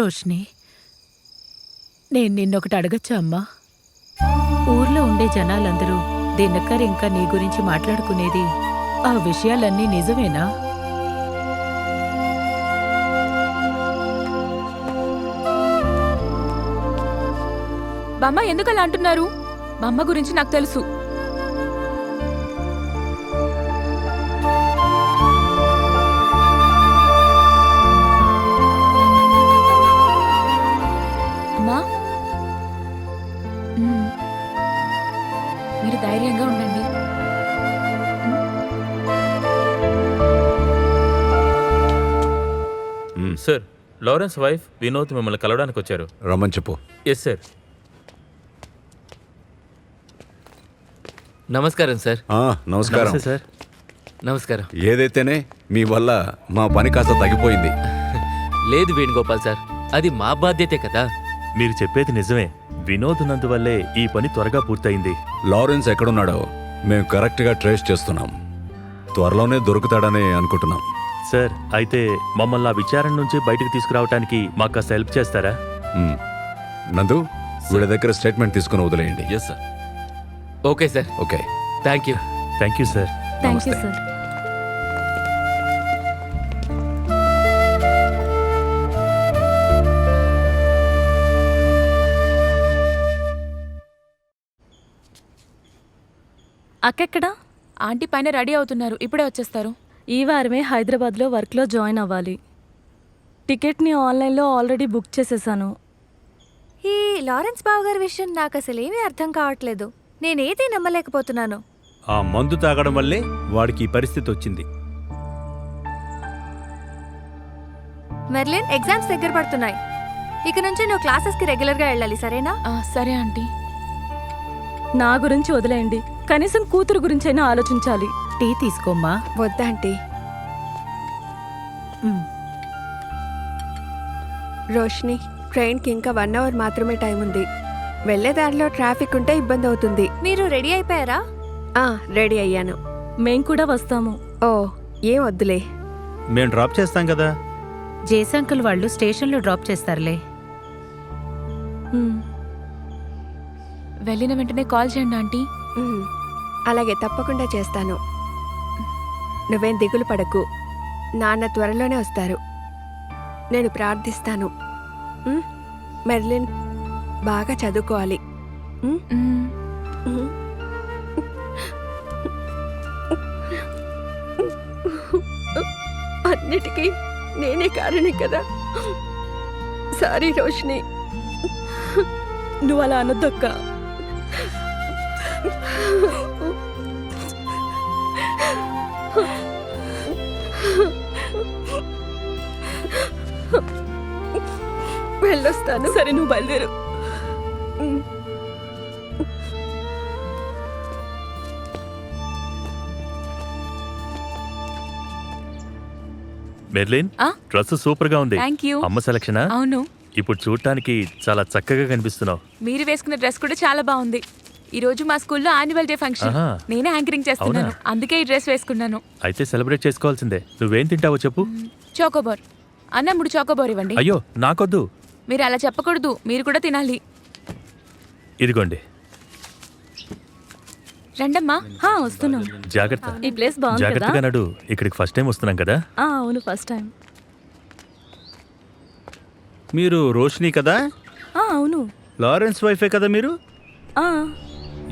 రోష్ని, నేను నిన్నొకటి అడగచ్చా అమ్మా? ఊర్లో ఉండే జనాలందరూ దినకర్ ఇంకా నీ గురించి మాట్లాడుకునేది ఆ విషయాలన్నీ నిజమేనా? బామ్మ ఎందుకు అలా అంటున్నారు? మా అమ్మ గురించి నాకు తెలుసు. అమ్మా, మీరు ధైర్యంగా ఉండండి. సార్, లారెన్స్ వైఫ్ వినోద్ మిమ్మల్ని కలవడానికి వచ్చారు. రమ్మని చెప్పు. Yes sir. నమస్కారం సార్. నమస్కారం సార్. నమస్కారం. ఏదైతేనే మీ వల్ల మా పని కాస్త తగ్గిపోయింది. లేదు వేణుగోపాల్ సార్, అది మా బాధ్యతే కదా. మీరు చెప్పేది నిజమే. వినోద్ ఉన్నందువల్లే ఈ పని త్వరగా పూర్తయింది. లారెన్స్ ఎక్కడున్నాడో మేము కరెక్ట్గా ట్రేస్ చేస్తున్నాం. త్వరలోనే దొరుకుతాడని అనుకుంటున్నాం. సార్, అయితే మమ్మల్ని ఆ విచారణ నుంచి బయటకు తీసుకురావడానికి మాకు కాస్త హెల్ప్ చేస్తారా? నందు, వీళ్ళ దగ్గర స్టేట్మెంట్ తీసుకుని వదిలేయండి. Yes sir. Okay sir. Okay, thank you. Thank you sir. Thank you sir. అక్కెక్కడా? ఆంటీ పైన రెడీ అవుతున్నారు, ఇప్పుడే వచ్చేస్తారు. ఈ వారమే హైదరాబాద్లో వర్క్లో జాయిన్ అవ్వాలి. టికెట్ని ఆన్లైన్లో ఆల్రెడీ బుక్ చేసేసాను. ఈ లారెన్స్ బావ గారి విషయం నాకు అసలేమీ అర్థం కావట్లేదు. నేనేది నమ్మలేకపోతున్నాను. ఆ మందు తాగడం వల్లే వాడికి ఈ పరిస్థితి వచ్చింది. మెర్లిన్, ఎగ్జామ్స్ దగ్గర పడుతున్నాయి. ఇక నుంచి నువ్వు క్లాసెస్కి రెగ్యులర్గా వెళ్ళాలి, సరేనా? సరే ఆంటీ. నా గురించి వదిలేయండి, కనీసం కూతురు గురించైనా ఆలోచించాలి. టీ తీసుకోమ్మా. వద్దా ఆంటీ. రోష్ని, ట్రైన్కి ఇంకా 1 అవర్ మాత్రమే టైం ఉంది. వెళ్లేదారిలో ట్రాఫిక్ ఉంటే ఇబ్బంది అవుతుంది. మీరు రెడీ అయిపోయారా? రెడీ అయ్యాను. మేం కూడా వస్తాము. ఓ, ఏం వద్దులే. మేము డ్రాప్ చేస్తాం కదా. జేసంకుల్ వాళ్ళు స్టేషన్లో డ్రాప్ చేస్తారులే. వెళ్ళిన వెంటనే కాల్ చేయండి ఆంటీ. అలాగే, తప్పకుండా చేస్తాను. నువ్వేం దిగులు పడకు. నాన్న త్వరలోనే వస్తారు. నేను ప్రార్థిస్తాను. మెర్లిన్, బాగా చదువుకోవాలి. అన్నిటికీ నేనే కారణం కదా. సారీ రోష్ని. నువ్వు అలా అనొద్దక్క. వెళ్ళొస్తాను. సరే, నువ్వు బయలుదేరు. మెర్లిన్, డ్రెస్ సూపర్ గా ఉంది. Thank you. అమ్మ సెలక్షనా? అవును. ఇప్పుడు చూడటానికి చాలా చక్కగా కనిపిస్తున్నావు. మీరు వేసుకున్న డ్రెస్ కూడా చాలా బాగుంది. ఈ రోజు మా స్కూల్లో యాన్యువల్ డే ఫంక్షన్. నేనే యాంకరింగ్ చేస్తున్నాను, అందుకే ఈ డ్రెస్ వేసుకున్నాను. అయితే సెలబ్రేట్ చేసుకోవాల్సిందే. నువ్వేం తింటావో చెప్పు. చోకోబార్. అన్న 3 చోకోబార్ ఇవ్వండి. అయ్యో, నాకొద్దు. మీరు అలా చెప్పకూడదు, మీరు కూడా తినాలి. ఇదిగోండి. రండమ్మా. వస్తున్నాం. జాగ్రత్త. ఈ ప్లేస్ బాగుంది కదా. జాగ్రత్తగా నడు. ఇక్కడికి ఫస్ట్ టైం వస్తున్నాం కదా. అవును, ఫస్ట్ టైం. మీరు రోషిని కదా? అవును. లారెన్స్ వైఫే కదా మీరు? ఆ,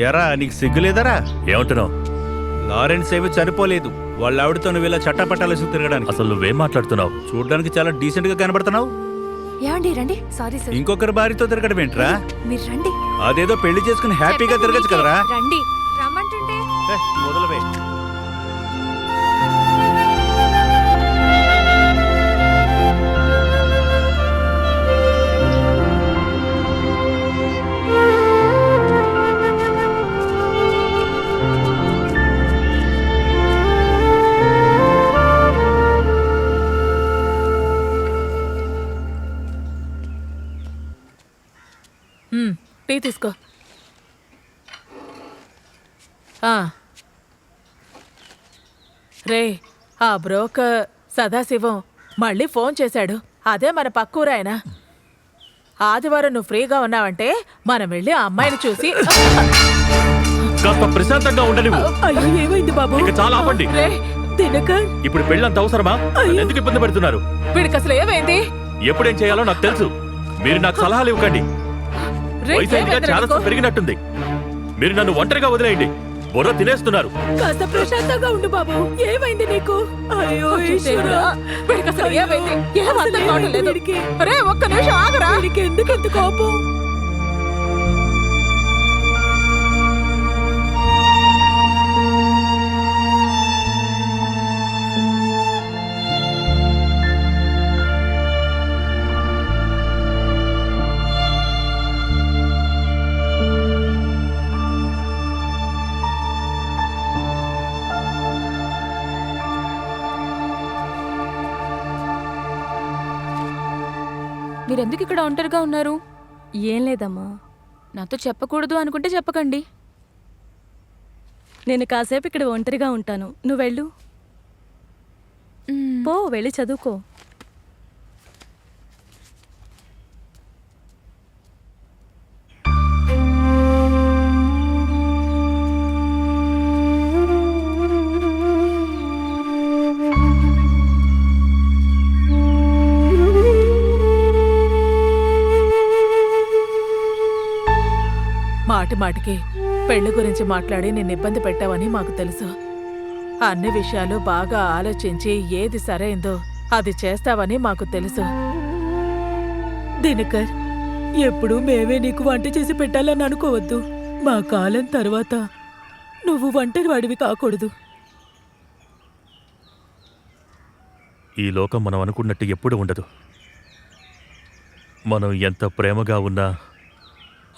ఎరా, నీకు సిగ్గులేదరా? ఏమంటున్నావు? లారెన్స్ ఏమీ చనిపోలేదు. వాళ్ళ ఆవిడతో నువ్వు ఇలా చట్టాపట్టాలేసి తిరగడానికి. అసలు నువ్వేం మాట్లాడుతున్నావు? చూడడానికి చాలా డీసెంట్ గా కనబడుతున్నావు. ఏమండి, రండి. Sorry sir. ఇంకొకరి భార్యతో తిరగడం ఏంట్రా? మీరు రండి. అదేదో పెళ్లి చేసుకుని హ్యాపీగా తిరగచ్చు కదరా. రండి. రమ్మంటుంటే మొదలవే. టీ తీసుకో. రే, ఆ బ్రోకర్ సదాశివం మళ్ళీ ఫోన్ చేశాడు. అదే మన పక్కూరాయన. ఆదివారం నువ్వు ఫ్రీగా ఉన్నావంటే మనం వెళ్ళి ఆ అమ్మాయిని చూసి కాస్త ప్రశాంతంగా ఉండనివ్వు. అయ్యో ఏమైంది బాబు? ఇక చాలా ఆపండి. దినకర్, ఇప్పుడు పెళ్ళంత అవసరమా? నన్ను ఎందుకు ఇబ్బంది పెడుతున్నారు? వీడికి అసలు ఏమైంది? ఎప్పుడేం చేయాలో నాకు తెలుసు. మీరు నాకు సలహాలు ఇవ్వకండి. వయసు అయిందిగా, చాలా పెరిగినట్టుంది. మీరు నన్ను ఒంటరిగా వదిలేయండి. బుర్ర తినేస్తున్నారు. కాస్త ప్రశాంతంగా ఉండు బాబు. ఏమైంది నీకు? అయ్యో ఈశ్వరా, వీడికి అసలు ఏమైంది? ఏం అర్థం కావడం లేదు. అరే ఒక్క నిమిషం ఆగరా. వీడికి ఎందుకు ఎంత కోపం? మీరెందుకు ఇక్కడ ఒంటరిగా ఉన్నారు? ఏం లేదమ్మా, నాతో చెప్పకూడదు అనుకుంటే చెప్పకండి. నేను కాసేపు ఇక్కడ ఒంటరిగా ఉంటాను, నువ్వు వెళ్ళు. మ్మ్. పో, వెళ్ళి చదువుకో. మాటి మాటికి పెళ్లి గురించి మాట్లాడి నిన్ను ఇబ్బంది పెట్టావని మాకు తెలుసు. అన్ని విషయాలు బాగా ఆలోచించి ఏది సరైందో అది చేస్తావని మాకు తెలుసు. దినకర్, ఎప్పుడూ మేమే నీకు వంట చేసి పెట్టాలని అనుకోవద్దు. మా కాలం తర్వాత నువ్వు ఒంటరి వాడివి కాకూడదు. ఈ లోకం మనం అనుకున్నట్టు ఎప్పుడు ఉండదు. మనం ఎంత ప్రేమగా ఉన్నా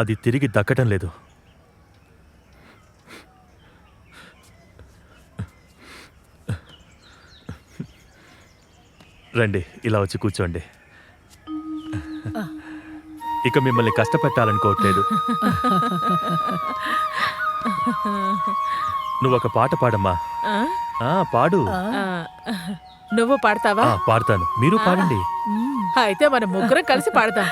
అది తిరిగి దక్కటం లేదు. రండి, ఇలా వచ్చి కూర్చోండి. ఇక మిమ్మల్ని కష్టపెట్టాలనుకోవట్లేదు. నువ్వు ఒక పాట పాడమ్మా. పాడు. నువ్వు పాడతావా? పాడతాను, మీరు పాడండి. అయితే మనం ముగ్గురం కలిసి పాడదాం.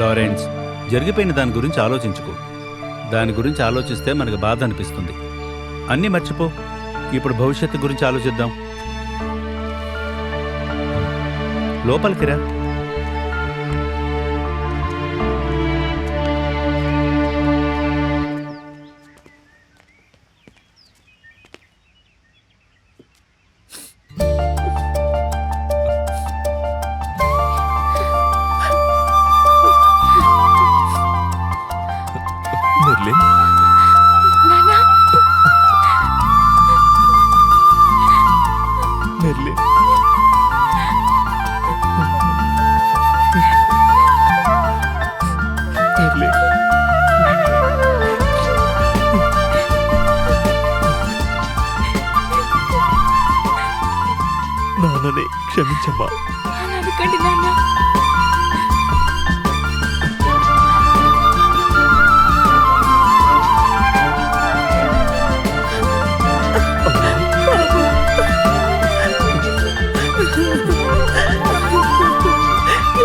లారెన్స్, జరిగిపోయిన దాని గురించి ఆలోచించుకో. దాని గురించి ఆలోచిస్తే మనకు బాధ అనిపిస్తుంది. అన్నీ మర్చిపో. ఇప్పుడు భవిష్యత్తు గురించి ఆలోచిద్దాం. లోపలికి రా. నాన్ననే క్షమించమ్మా. అలా అనకండి నాన్న.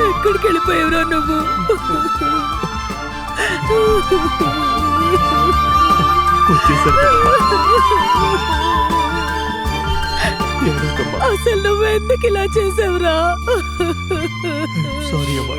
ఎక్కడికి వెళ్ళిపోయావురా నువ్వు? అసలు నువ్వు ఎందుకు ఇలా చేసావురా? సారీ అమ్మా.